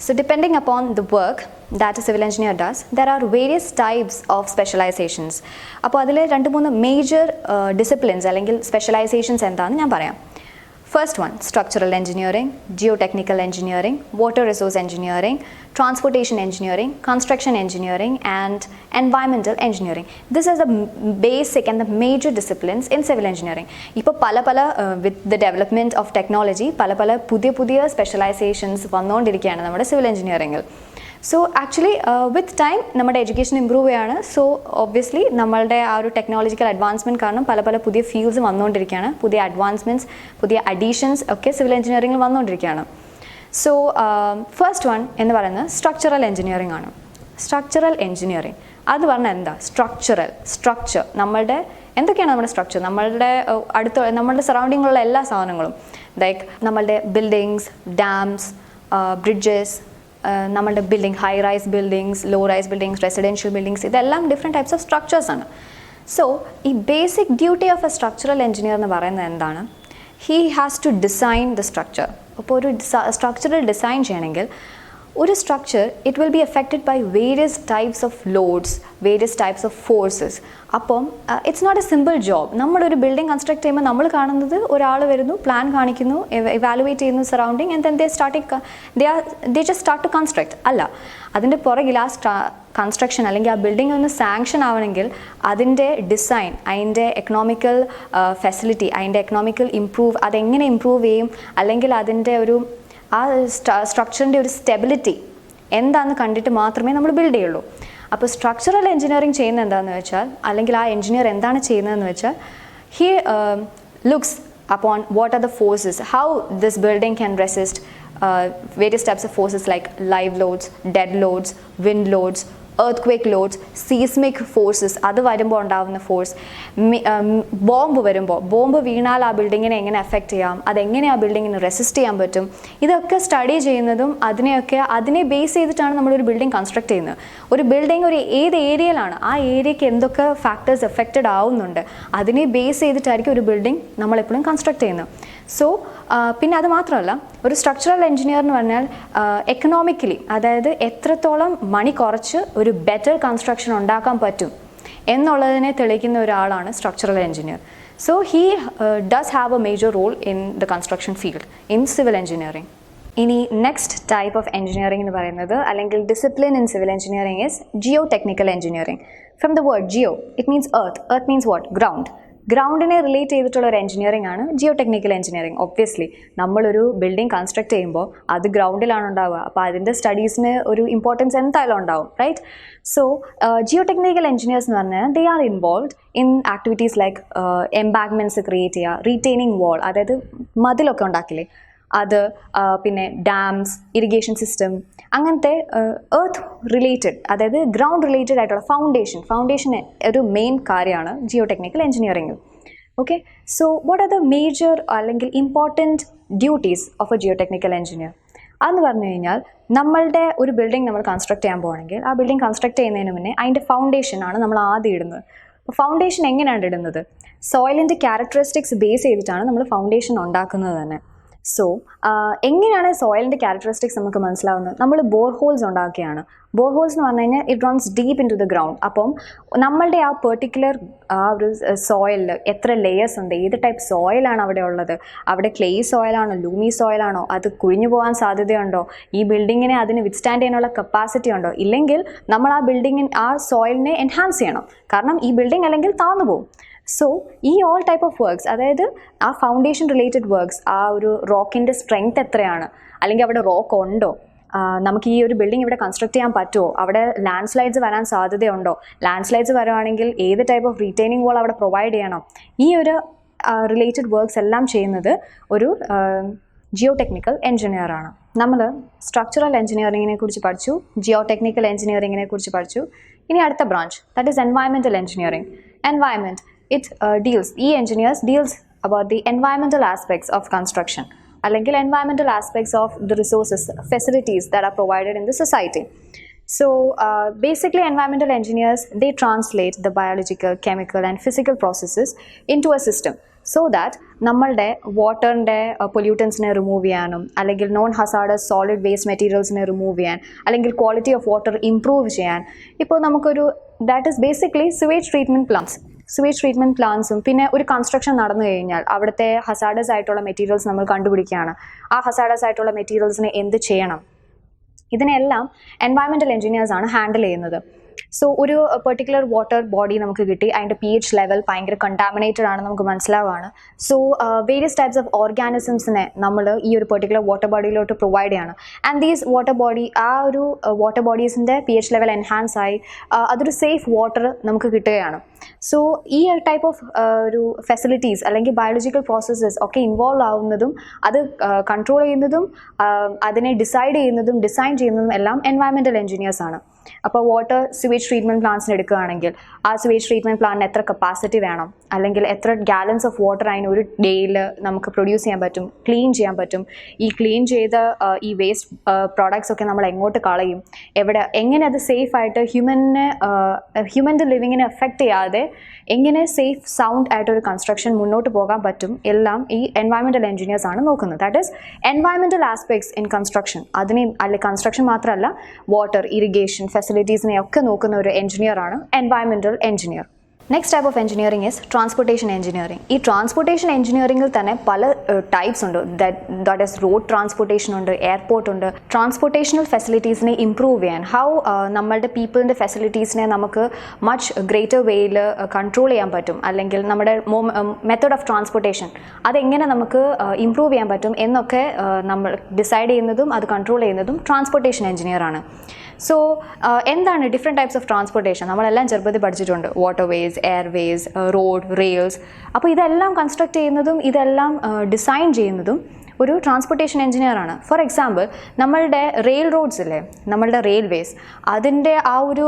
So depending upon the work that a civil engineer does, there are various types of specializations. അപ്പോൾ അതിൽ 2-3 major disciplines അല്ലെങ്കിൽ specialisations എന്താണെന്ന് ഞാൻ പറയാം. First one, structural engineering, geotechnical engineering, water resource engineering, transportation engineering, construction engineering, and environmental engineering. This is the basic and the major disciplines in civil engineering. ഇപ്പോൾ with the development of technology, പല പുതിയ specializations വന്നുകൊണ്ടിരിക്കുകയാണ് നമ്മുടെ civil engineering. So actually with time നമ്മുടെ education improve ചെയ്യാണ്. So obviously നമ്മളുടെ ആ ഒരു ടെക്നോളജിക്കൽ അഡ്വാൻസ്മെൻറ്റ് കാരണം പല പുതിയ ഫീൽഡ്സ് വന്നുകൊണ്ടിരിക്കുകയാണ്. പുതിയ അഡ്വാൻസ്മെൻറ്റ്സ്, പുതിയ അഡീഷൻസ് ഒക്കെ സിവിൽ എഞ്ചിനീയറിംഗിൽ വന്നുകൊണ്ടിരിക്കുകയാണ്. സോ ഫസ്റ്റ് വൺ എന്ന് പറയുന്നത് സ്ട്രക്ചറൽ എഞ്ചിനീയറിംഗ് ആണ്. സ്ട്രക്ചറൽ എഞ്ചിനീയറിംഗ് അത് പറഞ്ഞാൽ എന്താ? സ്ട്രക്ചർ നമ്മളുടെ എന്തൊക്കെയാണ് നമ്മുടെ സ്ട്രക്ചർ? നമ്മളുടെ സറൗണ്ടിങ്ങിലുള്ള എല്ലാ സാധനങ്ങളും, ലൈക്ക് നമ്മളുടെ ബിൽഡിങ്സ്, ഡാംസ്, ബ്രിഡ്ജസ്, നമ്മളുടെ building, high rise buildings, low rise buildings, residential buildings, ഇതെല്ലാം ഡിഫറെൻറ്റ് ടൈപ്സ് ഓഫ് സ്ട്രക്ചേഴ്സ് ആണ്. സോ ഈ basic duty of a structural engineer എന്ന് പറയുന്നത് എന്താണ്? He has to design the structure. അപ്പോൾ ഒരു സ്ട്രക്ചറൽ ഡിസൈൻ ചെയ്യണമെങ്കിൽ ഒരു structure it will be affected by various types of loads, various types of forces. അപ്പം it's not a simple job. നമ്മളൊരു building construct ചെയ്യുമ്പോൾ നമ്മൾ കാണുന്നത് ഒരാൾ വരുന്നു, പ്ലാൻ കാണിക്കുന്നു, ഇവാലുവേറ്റ് ചെയ്യുന്നു surrounding, and then they just start to construct. അല്ല, അതിൻ്റെ പുറകിൽ ആ കൺസ്ട്രക്ഷൻ അല്ലെങ്കിൽ ആ ബിൽഡിംഗ് ഒന്ന് സാങ്ഷൻ ആവണമെങ്കിൽ അതിൻ്റെ ഡിസൈൻ, അതിൻ്റെ എക്കണോമിക്കൽ ഫെസിലിറ്റി, അതിൻ്റെ എക്കണോമിക്കൽ അതെങ്ങനെ ഇമ്പ്രൂവ് ചെയ്യും, അല്ലെങ്കിൽ അതിൻ്റെ ഒരു ആ സ്ട്രക്ചറിൻ്റെ ഒരു സ്റ്റെബിലിറ്റി എന്താണെന്ന് കണ്ടിട്ട് മാത്രമേ നമ്മൾ ബിൽഡ് ചെയ്യുള്ളൂ. അപ്പോൾ സ്ട്രക്ചറൽ എഞ്ചിനീയറിംഗ് ചെയ്യുന്നത് എന്താണെന്ന് വെച്ചാൽ, അല്ലെങ്കിൽ ആ എഞ്ചിനീയർ എന്താണ് ചെയ്യുന്നതെന്ന് വെച്ചാൽ, he looks upon what are the forces, how this building can resist various types of forces like live loads, dead loads, wind loads, earthquake loads, seismic forces, അത് വരുമ്പോൾ ഉണ്ടാകുന്ന ഫോഴ്സ്, ബോംബ് വീണാൽ ആ ബിൽഡിങ്ങിനെ എങ്ങനെ എഫക്റ്റ് ചെയ്യാം, അതെങ്ങനെ ആ ബിൽഡിങ്ങിന് റെസിസ്റ്റ് ചെയ്യാൻ പറ്റും, ഇതൊക്കെ സ്റ്റഡി ചെയ്യുന്നതും അതിനെ ബേസ് ചെയ്തിട്ടാണ് നമ്മളൊരു ബിൽഡിംഗ് കൺസ്ട്രക്ട് ചെയ്യുന്നത്. ഒരു ബിൽഡിംഗ് ഏത് ഏരിയയിലാണ്, ആ ഏരിയയ്ക്ക് എന്തൊക്കെ ഫാക്ടേഴ്സ് എഫക്റ്റഡ് ആവുന്നുണ്ട്, അതിനെ ബേസ് ചെയ്തിട്ടായിരിക്കും ഒരു ബിൽഡിംഗ് നമ്മളെപ്പോഴും കൺസ്ട്രക്ട് ചെയ്യുന്നത്. സോ പിന്നെ അത് മാത്രമല്ല, ഒരു സ്ട്രക്ചറൽ എഞ്ചിനീയർ എന്ന് പറഞ്ഞാൽ എക്കണോമിക്കലി, അതായത് എത്രത്തോളം മണി കുറച്ച് ഒരു ബെറ്റർ കൺസ്ട്രക്ഷൻ ഉണ്ടാക്കാൻ പറ്റും എന്നുള്ളതിനെ തെളിയിക്കുന്ന ഒരാളാണ് structural engineer. So he does have a major role in the construction field in civil engineering. ഇനി നെക്സ്റ്റ് ടൈപ്പ് ഓഫ് എഞ്ചിനീയറിംഗ് എന്ന് പറയുന്നത്, അല്ലെങ്കിൽ discipline in civil engineering is geotechnical engineering. From the word geo, it means earth means what? Ground. ഗ്രൗണ്ടിനെ relate ചെയ്തിട്ടുള്ള ഒരു engineering ആണ് geotechnical engineering. Obviously നമ്മളൊരു building construct ചെയ്യുമ്പോൾ അത് ഗ്രൗണ്ടിലാണ് ഉണ്ടാവുക, അപ്പോൾ അതിൻ്റെ സ്റ്റഡീസിന് ഒരു ഇമ്പോർട്ടൻസ് എന്തായാലും ഉണ്ടാവും, right? So geotechnical engineers എന്ന് പറഞ്ഞാൽ they are involved in activities like embankments create ചെയ്യുക, റീറ്റെയിനിങ് വാൾ, അതായത് മതിലൊക്കെ ഉണ്ടാക്കില്ലേ അത്, പിന്നെ ഡാംസ്, ഇറിഗേഷൻ സിസ്റ്റം, അങ്ങനത്തെ എർത്ത് റിലേറ്റഡ്, അതായത് ഗ്രൗണ്ട് റിലേറ്റഡ് ആയിട്ടുള്ള ഫൗണ്ടേഷൻ ഒരു മെയിൻ കാര്യമാണ് geotechnical engineering. Okay, so what are the major അല്ലെങ്കിൽ important duties of a geotechnical engineer? അതെന്ന് പറഞ്ഞു കഴിഞ്ഞാൽ, നമ്മളുടെ ഒരു ബിൽഡിംഗ് നമ്മൾ കൺസ്ട്രക്ട് ചെയ്യാൻ പോകുകയാണെങ്കിൽ ആ ബിൽഡിംഗ് കൺസ്ട്രക്ട് ചെയ്യുന്നതിന് മുന്നേ അതിൻ്റെ ഫൗണ്ടേഷനാണ് നമ്മൾ ആദ്യം ഇടുന്നത്. അപ്പോൾ ഫൗണ്ടേഷൻ എങ്ങനെയാണ് ഇടുന്നത്? സോയിലിൻ്റെ ക്യാരക്ടറിസ്റ്റിക്സ് ബേസ് ചെയ്തിട്ടാണ് നമ്മൾ ഫൗണ്ടേഷൻ ഉണ്ടാക്കുന്നത് തന്നെ. സോ എങ്ങനെയാണ് സോയിലിൻ്റെ ക്യാരക്ടറിസ്റ്റിക്സ് നമുക്ക് മനസ്സിലാവുന്നത്? നമ്മൾ ബോർഹോൾസ് ഉണ്ടാക്കുകയാണ്. ബോർഹോൾസ് എന്ന് പറഞ്ഞു കഴിഞ്ഞാൽ it runs deep into the ground. അപ്പം നമ്മളുടെ ആ പെർട്ടിക്കുലർ ആ ഒരു സോയിലിൽ എത്ര ലെയേഴ്സ് ഉണ്ട്, ഏത് ടൈപ്പ് സോയിലാണ് അവിടെ ഉള്ളത്, അവിടെ ക്ലേ സോയിലാണോ, ലൂമി സോയിലാണോ, അത് കുഴിഞ്ഞു പോകാൻ സാധ്യതയുണ്ടോ, ഈ ബിൽഡിങ്ങിനെ അതിന് വിത്ത്സ്റ്റാൻഡ് ചെയ്യാനുള്ള കപ്പാസിറ്റി ഉണ്ടോ, ഇല്ലെങ്കിൽ നമ്മൾ ആ സോയിലിനെ എൻഹാൻസ് ചെയ്യണം, കാരണം ഈ ബിൽഡിംഗ് അല്ലെങ്കിൽ താഴ്ന്നു പോകും. സോ ഈ ഓൾ ടൈപ്പ് ഓഫ് വർക്ക്സ്, അതായത് ആ ഫൗണ്ടേഷൻ റിലേറ്റഡ് വർക്ക്സ്, ആ ഒരു റോക്കിൻ്റെ സ്ട്രെങ്ത് എത്രയാണ്, അല്ലെങ്കിൽ അവിടെ റോക്ക് ഉണ്ടോ, നമുക്ക് ഈ ഒരു ബിൽഡിംഗ് ഇവിടെ കൺസ്ട്രക്ട് ചെയ്യാൻ പറ്റുമോ, അവിടെ ലാൻഡ് സ്ലൈഡ്സ് വരാൻ സാധ്യതയുണ്ടോ, ലാൻഡ് സ്ലൈഡ്സ് വരുവാണെങ്കിൽ ഏത് ടൈപ്പ് ഓഫ് റീറ്റെയിനിങ് വാൾ അവിടെ പ്രൊവൈഡ് ചെയ്യണം, ഈ ഒരു റിലേറ്റഡ് വർക്ക്സ് എല്ലാം ചെയ്യുന്നത് ഒരു ജിയോ ടെക്നിക്കൽ എഞ്ചിനീയറാണ്. നമ്മൾ സ്ട്രക്ചറൽ എഞ്ചിനീയറിങ്ങിനെ കുറിച്ച് പഠിച്ചു, ജിയോ ടെക്നിക്കൽ എഞ്ചിനീയറിങ്ങിനെ കുറിച്ച് പഠിച്ചു. ഇനി അടുത്ത branch, that is environmental engineering. Environment, engineers deals about the environmental aspects of construction, അല്ലെങ്കിൽ environmental aspects of the resources, facilities that are provided in the society. So basically environmental engineers, they translate the biological, chemical and physical processes into a system. So that നമ്മളുടെ വാട്ടറിൻ്റെ പൊല്യൂട്ടൻസിനെ remove ചെയ്യാനും അല്ലെങ്കിൽ non hazardous solid waste മെറ്റീരിയൽസിനെ remove ചെയ്യാൻ അല്ലെങ്കിൽ quality of water improve ചെയ്യാൻ ഇപ്പോൾ നമുക്കൊരു that is basically sewage treatment പ്ലാന്റ്സും പിന്നെ ഒരു കൺസ്ട്രക്ഷൻ നടന്നു കഴിഞ്ഞാൽ അവിടുത്തെ ഹസാർഡസ് ആയിട്ടുള്ള മെറ്റീരിയൽസ് നമ്മൾ കണ്ടുപിടിക്കുകയാണ്. ആ ഹസാർഡസ് ആയിട്ടുള്ള മെറ്റീരിയൽസിനെ എന്ത് ചെയ്യണം, ഇതിനെല്ലാം എൻവയറമെൻറ്റൽ എഞ്ചിനീയേഴ്സാണ് ഹാൻഡിൽ ചെയ്യുന്നത്. സോ ഒരു പെർട്ടിക്കുലർ വാട്ടർ ബോഡി നമുക്ക് കിട്ടി, അതിൻ്റെ pH ലെവൽ ഭയങ്കര കണ്ടാമിനേറ്റഡ് ആണ് നമുക്ക് മനസ്സിലാവുകയാണ്. സോ വേരിയസ് ടൈപ്സ് ഓഫ് ഓർഗാനിസംസിനെ നമ്മൾ ഈ ഒരു പെർട്ടിക്കുലർ വാട്ടർ ബോഡിയിലോട്ട് പ്രൊവൈഡ് ചെയ്യാണ്. ആൻഡ് ദീസ് ആ ഒരു വാട്ടർ ബോഡീസിൻ്റെ pH ലെവൽ എൻഹാൻസ് ആയി അതൊരു സേഫ് വാട്ടർ നമുക്ക് കിട്ടുകയാണ്. സോ ഈ ഒരു ടൈപ്പ് ഓഫ് ഒരു ഫെസിലിറ്റീസ് അല്ലെങ്കിൽ ബയോളജിക്കൽ പ്രോസസ്സസ് ഒക്കെ ഇൻവോൾവ് ആവുന്നതും അത് കൺട്രോൾ ചെയ്യുന്നതും അതിനെ ഡിസൈഡ് ചെയ്യുന്നതും ഡിസൈൻ ചെയ്യുന്നതും എല്ലാം എൻവയറമെൻറ്റൽ എഞ്ചിനീയേഴ്സ് ആണ്. അപ്പോൾ വാട്ടർ സ്യൂവേജ് ട്രീറ്റ്മെൻറ്റ് പ്ലാന്റ്സിന് എടുക്കുകയാണെങ്കിൽ ആ സ്യൂവേജ് ട്രീറ്റ്മെൻറ്റ് പ്ലാന്റിന് എത്ര കപ്പാസിറ്റി വേണം, അല്ലെങ്കിൽ എത്ര ഗാലൻസ് ഓഫ് വാട്ടർ അതിന് ഒരു ഡേയിൽ നമുക്ക് പ്രൊഡ്യൂസ് ചെയ്യാൻ പറ്റും, ക്ലീൻ ചെയ്യാൻ പറ്റും, ഈ ക്ലീൻ ചെയ്ത ഈ വേസ്റ്റ് പ്രോഡക്ട്സ് ഒക്കെ നമ്മൾ എങ്ങോട്ട് കളയും, എങ്ങനെ അത് സേഫായിട്ട് ഹ്യൂമൻ്റെ ലിവിങ്ങിനെ എഫക്റ്റ് ചെയ്യാതെ എങ്ങനെ സേഫ് സൗണ്ട് ആയിട്ടൊരു കൺസ്ട്രക്ഷൻ മുന്നോട്ട് പോകാൻ പറ്റും, എല്ലാം ഈ എൻവയറമെൻറ്റൽ എഞ്ചിനീയേഴ്സ് ആണ് നോക്കുന്നത്. That is environmental aspects in construction. Construction മാത്രമല്ല, വാട്ടർ, ഇറിഗേഷൻ ഫെസിലിറ്റീസിനെ ഒക്കെ നോക്കുന്ന ഒരു എഞ്ചിനീയറാണ് environmental engineer. Next type of engineering is transportation engineering. ഈ ട്രാൻസ്പോർട്ടേഷൻ എഞ്ചിനീയറിംഗിൽ തന്നെ പല ടൈപ്സ് ഉണ്ട്. ദാറ്റ് ഈസ് റോഡ് ട്രാൻസ്പോർട്ടേഷൻ ഉണ്ട്, എയർപോർട്ട് ഉണ്ട്. ട്രാൻസ്പോർട്ടേഷണൽ ഫെസിലിറ്റീസിനെ ഇംപ്രൂവ് ചെയ്യാൻ നമ്മളുടെ പീപ്പിളിൻ്റെ ഫെസിലിറ്റീസിനെ നമുക്ക് മച്ച് ഗ്രേറ്റർ വേയിൽ കൺട്രോൾ ചെയ്യാൻ പറ്റും, അല്ലെങ്കിൽ നമ്മുടെ മെത്തേഡ് ഓഫ് ട്രാൻസ്പോർട്ടേഷൻ അതെങ്ങനെ നമുക്ക് ഇംപ്രൂവ് ചെയ്യാൻ പറ്റും എന്നൊക്കെ നമ്മൾ ഡിസൈഡ് ചെയ്യുന്നതും അത് കൺട്രോൾ ചെയ്യുന്നതും ട്രാൻസ്പോർട്ടേഷൻ എഞ്ചിനീയറാണ്. സോ എന്താണ് ഡിഫറെൻറ്റ് ടൈപ്സ് ഓഫ് ട്രാൻസ്പോർട്ടേഷൻ? നമ്മളെല്ലാം ചെറുപ്പത്തിൽ പഠിച്ചിട്ടുണ്ട്. Waterways, Airways, road, rails. അപ്പോൾ ഇതെല്ലാം കൺസ്ട്രക്ട് ചെയ്യുന്നതും ഇതെല്ലാം ഡിസൈൻ ചെയ്യുന്നതും ഒരു ട്രാൻസ്പോർട്ടേഷൻ എഞ്ചിനീയറാണ്. ഫോർ എക്സാമ്പിൾ, നമ്മളുടെ റെയിൽ റോഡ്സ് ഇല്ലേ, നമ്മളുടെ റെയിൽവേസ്, അതിൻ്റെ ആ ഒരു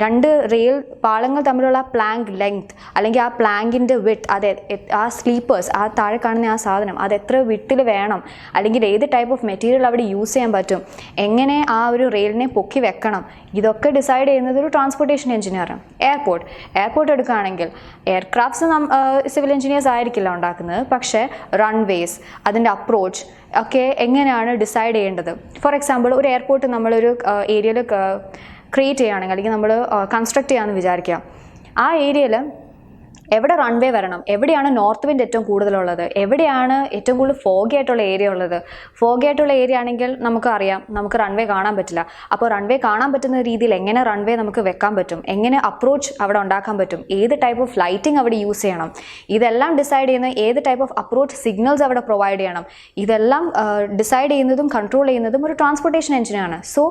രണ്ട് റെയിൽ പാളങ്ങൾ തമ്മിലുള്ള പ്ലാങ്ക് ലെങ്ത് അല്ലെങ്കിൽ ആ പ്ലാങ്കിൻ്റെ വിഡ്ത്ത്, ആ സ്ലീപ്പേഴ്സ്, ആ താഴെ കാണുന്ന ആ സാധനം അത് എത്ര വിട്ടിൽ വേണം, അല്ലെങ്കിൽ ഏത് ടൈപ്പ് ഓഫ് മെറ്റീരിയൽ അവിടെ യൂസ് ചെയ്യാൻ പറ്റും, എങ്ങനെ ആ ഒരു റെയിലിനെ പൊക്കി വെക്കണം, ഇതൊക്കെ ഡിസൈഡ് ചെയ്യുന്നത് ഒരു ട്രാൻസ്പോർട്ടേഷൻ എഞ്ചിനീയറാണ്. എയർപോർട്ട് എടുക്കുകയാണെങ്കിൽ എയർക്രാഫ്റ്റ്സ് സിവിൽ എഞ്ചിനീയേഴ്സ് ആയിരിക്കില്ല ഉണ്ടാക്കുന്നത്, പക്ഷേ റൺവേസ്, അതിൻ്റെ അപ്രോച്ച് ഒക്കെ എങ്ങനെയാണ് ഡിസൈഡ് ചെയ്യേണ്ടത്. ഫോർ എക്സാമ്പിൾ, ഒരു എയർപോർട്ട് നമ്മളൊരു ഏരിയയിൽ ക്രിയേറ്റ് ചെയ്യുകയാണെങ്കിൽ അല്ലെങ്കിൽ നമ്മൾ കൺസ്ട്രക്ട് ചെയ്യാമെന്ന് വിചാരിക്കുക, ആ ഏരിയയിൽ എവിടെ റൺവേ വരണം, എവിടെയാണ് നോർത്ത് വിൻഡ് ഏറ്റവും കൂടുതലുള്ളത്, എവിടെയാണ് ഏറ്റവും കൂടുതൽ ഫോഗി ആയിട്ടുള്ള ഏരിയ ഉള്ളത്. ഫോഗി ആയിട്ടുള്ള ഏരിയ ആണെങ്കിൽ നമുക്കറിയാം നമുക്ക് റൺവേ കാണാൻ പറ്റില്ല. അപ്പോൾ റൺവേ കാണാൻ പറ്റുന്ന രീതിയിൽ എങ്ങനെ റൺവേ നമുക്ക് വെക്കാൻ പറ്റും, എങ്ങനെ അപ്രോച്ച് അവിടെ ഉണ്ടാക്കാൻ പറ്റും, ഏത് ടൈപ്പ് ഓഫ് ലൈറ്റിംഗ് അവിടെ യൂസ് ചെയ്യണം, ഇതെല്ലാം ഡിസൈഡ് ചെയ്യുന്ന ഏത് ടൈപ്പ് ഓഫ് അപ്രോച്ച് സിഗ്നൽസ് അവിടെ പ്രൊവൈഡ് ചെയ്യണം, ഇതെല്ലാം ഡിസൈഡ് ചെയ്യുന്നതും കൺട്രോൾ ചെയ്യുന്നതും ഒരു ട്രാൻസ്പോർട്ടേഷൻ എഞ്ചിനീയറാണ്. So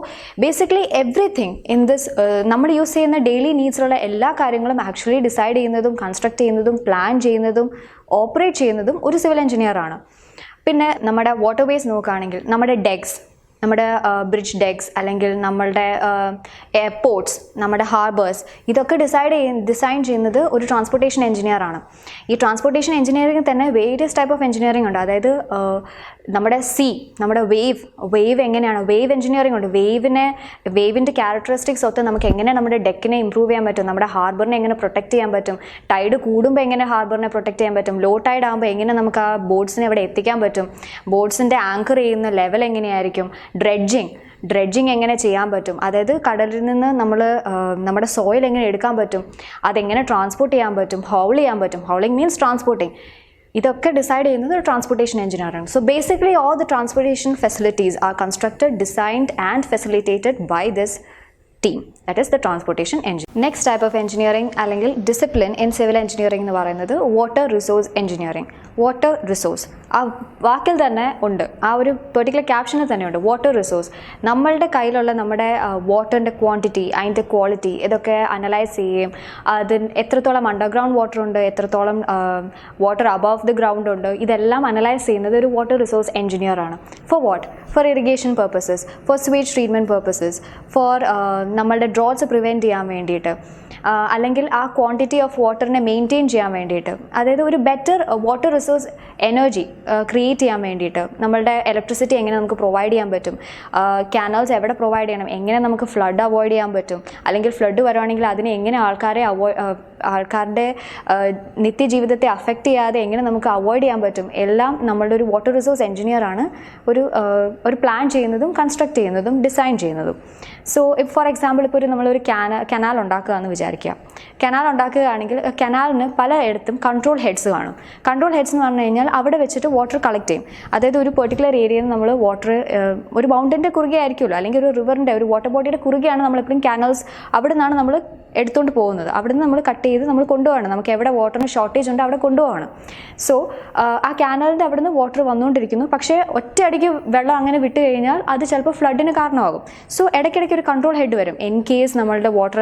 basically everything in this നമ്മൾ യൂസ് ചെയ്യുന്ന ഡെയിലി നീഡ്സിലുള്ള എല്ലാ കാര്യങ്ങളും ആക്ച്വലി ഡിസൈഡ് ചെയ്യുന്നതും കൺസ്ട്രക്ട് ചെയ്യുന്നതും പ്ലാൻ ചെയ്യുന്നതും ഓപ്പറേറ്റ് ചെയ്യുന്നതും ഒരു സിവിൽ എഞ്ചിനീയറാണ്. പിന്നെ നമ്മുടെ വാട്ടർവേസ് നോക്കുകയാണെങ്കിൽ നമ്മുടെ ഡെക്സ്, നമ്മുടെ ബ്രിഡ്ജ് ഡെക്സ്, അല്ലെങ്കിൽ നമ്മളുടെ എയർപോർട്ട്സ്, നമ്മുടെ ഹാർബേഴ്സ്, ഇതൊക്കെ ഡിസൈൻ ചെയ്യുന്നത് ഒരു ട്രാൻസ്പോർട്ടേഷൻ എഞ്ചിനീയറാണ്. ഈ ട്രാൻസ്പോർട്ടേഷൻ എഞ്ചിനീയറിംഗ് തന്നെ വേരിയസ് ടൈപ്പ് ഓഫ് എഞ്ചിനീയറിംഗ് ഉണ്ട്. അതായത് നമ്മുടെ നമ്മുടെ വേവ് എങ്ങനെയാണ്, വേവ് എഞ്ചിനീയറിംഗ് ഉണ്ട്. വേവിൻ്റെ ക്യാരക്ടറിസ്റ്റിക്സ് ഒത്ത് നമുക്ക് എങ്ങനെ നമ്മുടെ ഡെക്കിനെ ഇമ്പ്രൂവ് ചെയ്യാൻ പറ്റും, നമ്മുടെ ഹാർബറിനെ എങ്ങനെ പ്രൊട്ടക്റ്റ് ചെയ്യാൻ പറ്റും, ടൈഡ് കൂടുമ്പോൾ എങ്ങനെ ഹാർബറിനെ പ്രൊട്ടക്റ്റ് ചെയ്യാൻ പറ്റും, ലോ ടൈഡ് ആകുമ്പോൾ എങ്ങനെ നമുക്ക് ആ ബോട്ട്സിനെ അവിടെ എത്തിക്കാൻ പറ്റും, ബോട്ട്സിൻ്റെ ആങ്കർ ചെയ്യുന്ന ലെവൽ എങ്ങനെയായിരിക്കും, ഡ്രെഡ്ജിങ് എങ്ങനെ ചെയ്യാൻ പറ്റും, അതായത് കടലിൽ നിന്ന് നമ്മുടെ സോയിൽ എങ്ങനെ എടുക്കാൻ പറ്റും, അതെങ്ങനെ ട്രാൻസ്പോർട്ട് ചെയ്യാൻ പറ്റും, ഹൗളിംഗ് മീൻസ് ട്രാൻസ്പോർട്ടിങ്. ഇതൊക്കെ ഡിസൈഡ് ചെയ്യുന്നത് ഒരു ട്രാൻസ്പോർട്ടേഷൻ എഞ്ചിനീയറാണ്. So basically all the transportation facilities are constructed, designed and facilitated by this team, that is the transportation engine. Next type of engineering അല്ലെങ്കിൽ discipline in civil engineering എന്ന് പറയുന്നത് water resource engineering. Water resource ആ വാക്കിൽ തന്നെ ഉണ്ട്, ആ ഒരു particular ക്യാപ്ഷനിൽ തന്നെ ഉണ്ട് വാട്ടർ റിസോഴ്സ്. നമ്മളുടെ കയ്യിലുള്ള നമ്മുടെ വാട്ടറിൻ്റെ ക്വാണ്ടിറ്റി, അതിൻ്റെ ക്വാളിറ്റി, ഇതൊക്കെ അനലൈസ് ചെയ്യുകയും അതിന് എത്രത്തോളം അണ്ടർഗ്രൗണ്ട് വാട്ടർ ഉണ്ട്, എത്രത്തോളം വാട്ടർ അബവ് ദി ഗ്രൗണ്ട് ഉണ്ട്, ഇതെല്ലാം അനലൈസ് ചെയ്യുന്നത് ഒരു വാട്ടർ റിസോഴ്സ് എഞ്ചിനീയറാണ്. For what? For irrigation purposes, for sweet treatment purposes, for നമ്മളുടെ ഡ്രോട്ട്സ് പ്രിവെൻറ്റ് ചെയ്യാൻ വേണ്ടിയിട്ട്, അല്ലെങ്കിൽ ആ ക്വാണ്ടിറ്റി ഓഫ് വാട്ടറിനെ മെയിൻറ്റെയിൻ ചെയ്യാൻ വേണ്ടിയിട്ട്, അതായത് ഒരു better water resource energy create ചെയ്യാൻ വേണ്ടിയിട്ട്, നമ്മളുടെ ഇലക്ട്രിസിറ്റി എങ്ങനെ നമുക്ക് പ്രൊവൈഡ് ചെയ്യാൻ പറ്റും, കാനൽസ് എവിടെ പ്രൊവൈഡ് ചെയ്യണം, എങ്ങനെ നമുക്ക് ഫ്ലഡ് അവോയ്ഡ് ചെയ്യാൻ പറ്റും, അല്ലെങ്കിൽ ഫ്ലഡ് വരുവാണെങ്കിൽ അതിനെ എങ്ങനെ ആൾക്കാരുടെ നിത്യജീവിതത്തെ അഫക്റ്റ് ചെയ്യാതെ എങ്ങനെ നമുക്ക് അവോയ്ഡ് ചെയ്യാൻ പറ്റും, എല്ലാം നമ്മളുടെ ഒരു വാട്ടർ റിസോഴ്സ് എഞ്ചിനീയറാണ് ഒരു പ്ലാൻ ചെയ്യുന്നതും കൺസ്ട്രക്ട് ചെയ്യുന്നതും ഡിസൈൻ ചെയ്യുന്നതും. സോ ഫോർ എക്സാമ്പിൾ ഇപ്പോൾ നമ്മളൊരു കനാൽ ഉണ്ടാക്കുക എന്ന് വിചാരിക്കുക. കനാൽ ഉണ്ടാക്കുകയാണെങ്കിൽ കനാലിന് പലയിടത്തും കൺട്രോൾ ഹെഡ്സ് കാണും. കൺട്രോൾ ഹെഡ്സ് എന്ന് പറഞ്ഞു കഴിഞ്ഞാൽ അവിടെ വെച്ചിട്ട് വാട്ടർ കളക്ട് ചെയ്യും. അതായത് ഒരു പെർട്ടിക്കുലർ ഏരിയയിൽ നമ്മൾ വാട്ടർ ഒരു മൗണ്ടൻ്റെ കുറുകെ ആയിരിക്കുമല്ലോ, അല്ലെങ്കിൽ ഒരു റിവറിൻ്റെ ഒരു വാട്ടർ ബോഡിയുടെ കുറുകെയാണ് നമ്മളെപ്പോഴും കാനൽസ് അവിടെ നിന്നാണ് നമ്മൾ എടുത്തുകൊണ്ട് പോകുന്നത്. അവിടെ നിന്ന് നമ്മൾ കട്ട് ചെയ്ത് നമ്മൾ കൊണ്ടുപോകണം. നമുക്ക് എവിടെ വാട്ടറിന് ഷോർട്ടേജ് ഉണ്ട് അവിടെ കൊണ്ടുപോകണം. സോ ആ കാനലിൻ്റെ അവിടെ നിന്ന് വാട്ടർ വന്നുകൊണ്ടിരിക്കുന്നു. പക്ഷേ ഒറ്റയടിക്ക് വെള്ളം അങ്ങനെ വിട്ട് കഴിഞ്ഞാൽ അത് ചിലപ്പോൾ ഫ്ലഡിന് കാരണമാകും. സോ ഇടയ്ക്കിടയ്ക്ക് ഒരു കൺട്രോൾ ഹെഡ് വരും. ഇൻ കേസ് നമ്മളുടെ വാട്ടർ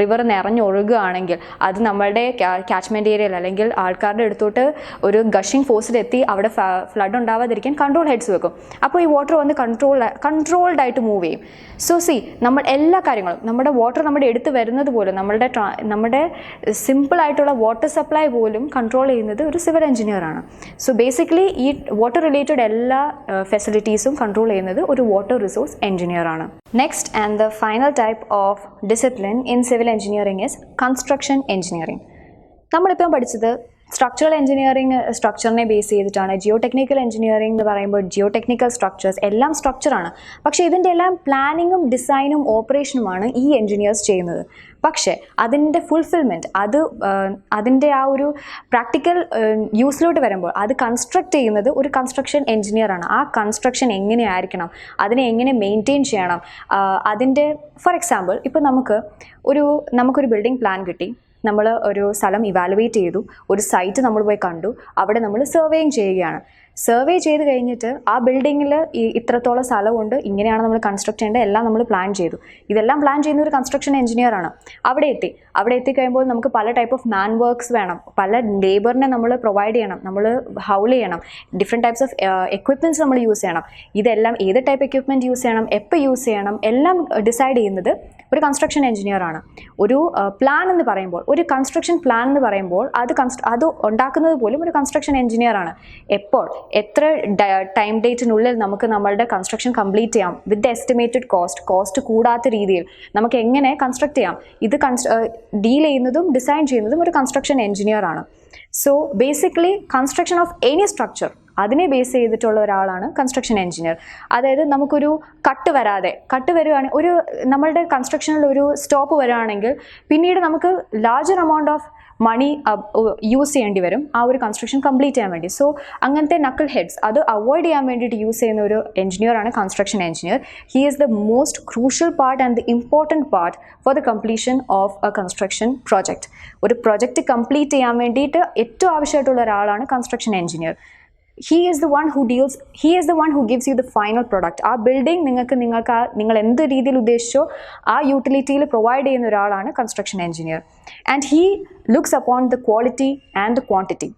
റിവർ നിറഞ്ഞ് ഒഴുകുകയാണെങ്കിൽ അത് നമ്മളുടെ ക്യാച്ച്മെൻറ്റ് ഏരിയയിൽ അല്ലെങ്കിൽ ആൾക്കാരുടെ അടുത്തോട്ട് ഒരു ഗഷിങ് ഫോഴ്സിലെത്തി അവിടെ ഫ്ലഡ് ഉണ്ടാവാതിരിക്കാൻ കൺട്രോൾ ഹെഡ്സ് വെക്കും. അപ്പോൾ ഈ വാട്ടർ വന്ന് കൺട്രോൾഡ് ആയിട്ട് മൂവ് ചെയ്യും. സോ നമ്മൾ എല്ലാ കാര്യങ്ങളും നമ്മുടെ വാട്ടർ നമ്മുടെ എടുത്ത് വരുന്നത് പോലും നമ്മുടെ സിമ്പിളായിട്ടുള്ള വാട്ടർ സപ്ലൈ പോലും കൺട്രോൾ ചെയ്യുന്നത് ഒരു സിവിൽ എഞ്ചിനീയറാണ്. സോ ബേസിക്കലി ഈ വാട്ടർ റിലേറ്റഡ് എല്ലാ ഫെസിലിറ്റീസും കൺട്രോൾ ചെയ്യുന്നത് ഒരു വാട്ടർ റിസോഴ്സ് എഞ്ചിനീയറാണ്. Next and the final type of discipline in civil engineering is construction engineering. നമ്മളിപ്പോൾ പഠിച്ചത് സ്ട്രക്ചറൽ എഞ്ചിനീയറിംഗ് സ്ട്രക്ചറിനെ ബേസ് ചെയ്തിട്ടാണ്. ജിയോടെക്നിക്കൽ എഞ്ചിനീയറിംഗ് എന്ന് പറയുമ്പോൾ ജിയോടെക്നിക്കൽ സ്ട്രക്ചേഴ്സ് എല്ലാം സ്ട്രക്ചറാണ്. പക്ഷേ ഇതിൻ്റെ എല്ലാം പ്ലാനിങ്ങും ഡിസൈനും ഓപ്പറേഷനുമാണ് ഈ എഞ്ചിനീയേഴ്സ് ചെയ്യുന്നത്. പക്ഷേ അതിൻ്റെ ഫുൾഫിൽമെൻറ്റ് അതിൻ്റെ ആ ഒരു പ്രാക്ടിക്കൽ യൂസിലോട്ട് വരുമ്പോൾ അത് കൺസ്ട്രക്ട് ചെയ്യുന്നത് ഒരു കൺസ്ട്രക്ഷൻ എഞ്ചിനീയറാണ്. ആ കൺസ്ട്രക്ഷൻ എങ്ങനെയായിരിക്കണം, അതിനെ എങ്ങനെ മെയിൻറ്റെയിൻ ചെയ്യണം, അതിൻ്റെ ഫോർ എക്സാമ്പിൾ ഇപ്പോൾ നമുക്കൊരു ബിൽഡിംഗ് പ്ലാൻ കിട്ടി. നമ്മൾ ഒരു സ്ഥലം ഇവാലുവേറ്റ് ചെയ്തു, ഒരു സൈറ്റ് നമ്മൾ പോയി കണ്ടു, അവിടെ നമ്മൾ സർവേയിങ് ചെയ്യുകയാണ്. സർവേ ചെയ്ത് കഴിഞ്ഞിട്ട് ആ ബിൽഡിങ്ങിൽ ഇത്രത്തോളം സ്ഥലമുണ്ട്, ഇങ്ങനെയാണ് നമ്മൾ കൺസ്ട്രക്ട് ചെയ്യേണ്ടത്, എല്ലാം നമ്മൾ പ്ലാൻ ചെയ്തു. ഇതെല്ലാം പ്ലാൻ ചെയ്യുന്ന ഒരു കൺസ്ട്രക്ഷൻ എഞ്ചിനീയറാണ്. അവിടെ എത്തിക്കഴിയുമ്പോൾ നമുക്ക് പല ടൈപ്പ് ഓഫ് മാൻ വർക്ക്സ് വേണം, പല ലേബറിനെ നമ്മൾ പ്രൊവൈഡ് ചെയ്യണം, നമ്മൾ ഹൗൾ ചെയ്യണം, ഡിഫറെൻറ്റ് ടൈപ്സ് ഓഫ് എക്വിപ്മെൻറ്റ്സ് നമ്മൾ യൂസ് ചെയ്യണം. ഇതെല്ലാം ഏത് ടൈപ്പ് എക്വിപ്മെൻറ്റ് യൂസ് ചെയ്യണം, എപ്പോൾ യൂസ് ചെയ്യണം, എല്ലാം ഡിസൈഡ് ചെയ്യുന്നത് ഒരു കൺസ്ട്രക്ഷൻ എഞ്ചിനീയറാണ്. ഒരു പ്ലാൻ എന്ന് പറയുമ്പോൾ, ഒരു കൺസ്ട്രക്ഷൻ പ്ലാൻ എന്ന് പറയുമ്പോൾ അത് ഉണ്ടാക്കുന്നത് പോലും ഒരു കൺസ്ട്രക്ഷൻ എഞ്ചിനീയറാണ്. എത്ര ടൈം ഡേറ്റിനുള്ളിൽ നമുക്ക് നമ്മളുടെ കൺസ്ട്രക്ഷൻ കംപ്ലീറ്റ് ചെയ്യാം വിത്ത് എസ്റ്റിമേറ്റഡ് കോസ്റ്റ് കൂടാത്ത രീതിയിൽ നമുക്ക് എങ്ങനെ കൺസ്ട്രക്ട് ചെയ്യാം, ഇത് ഡീൽ ചെയ്യുന്നതും ഡിസൈൻ ചെയ്യുന്നതും ഒരു കൺസ്ട്രക്ഷൻ എഞ്ചിനീയറാണ്. So basically construction of any structure അതിനെ ബേസ് ചെയ്തിട്ടുള്ള ഒരാളാണ് കൺസ്ട്രക്ഷൻ എഞ്ചിനീയർ. അതായത് നമുക്കൊരു കട്ട് വരുവാണെങ്കിൽ നമ്മളുടെ കൺസ്ട്രക്ഷനിൽ ഒരു സ്റ്റോപ്പ് വരുവാണെങ്കിൽ പിന്നീട് നമുക്ക് larger amount of money use ചെയ്യേണ്ടി വരും ആ ഒരു കൺസ്ട്രക്ഷൻ കംപ്ലീറ്റ് ചെയ്യാൻ വേണ്ടി. സോ അങ്ങനത്തെ നക്കിൾ ഹെഡ്സ് അത് അവോയ്ഡ് ചെയ്യാൻ വേണ്ടിയിട്ട് യൂസ് ചെയ്യുന്ന ഒരു എഞ്ചിനീയറാണ് construction engineer. He is the most crucial part and the important part for the completion of a construction project. ഒരു പ്രൊജക്റ്റ് കംപ്ലീറ്റ് ചെയ്യാൻ വേണ്ടിയിട്ട് ഏറ്റവും ആവശ്യമായിട്ടുള്ള ഒരാളാണ് construction engineer. He is the one who gives you the final product. ആ building നിങ്ങൾ എന്ത് രീതിയിൽ ഉദ്ദേശിച്ചോ ആ യൂട്ടിലിറ്റിയിൽ പ്രൊവൈഡ് ചെയ്യുന്ന ഒരാളാണ് construction engineer. And he looks upon the quality and the quantity.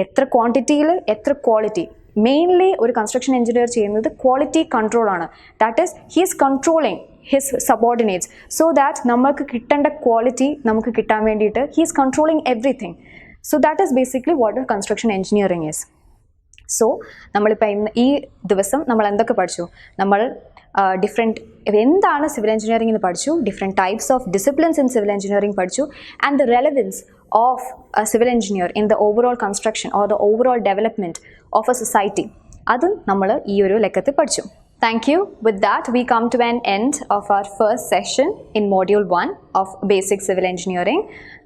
എത്ര ക്വാണ്ടിറ്റിയിൽ എത്ര ക്വാളിറ്റി. മെയിൻലി ഒരു കൺസ്ട്രക്ഷൻ എഞ്ചിനീയർ ചെയ്യുന്നത് ക്വാളിറ്റി കൺട്രോൾ ആണ്. That is he is controlling his subordinates so that നമുക്ക് കിട്ടേണ്ട ക്വാളിറ്റി നമുക്ക് കിട്ടാൻ വേണ്ടിയിട്ട് he is controlling everything. So that is basically what construction engineering is. So നമ്മളിപ്പോൾ ഈ ദിവസം നമ്മൾ എന്തൊക്കെ പഠിച്ചു? നമ്മൾ എന്താണ് സിവിൽ എഞ്ചിനീയറിംഗ് എന്ന് പഠിച്ചു, different types of disciplines in civil engineering പഠിച്ചു, and the relevance of a civil engineer in the overall construction or the overall development of a society. അതും നമ്മൾ ഈ ഒരു ലെക്കത്തിൽ പഠിച്ചു. Thank you. With that, we come to an end of our first session in Module-1 of Basic Civil Engineering.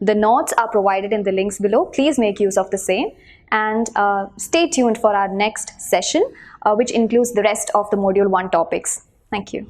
The notes are provided in the links below. Please make use of the same and stay tuned for our next session, which includes the rest of the Module-1 topics. Thank you.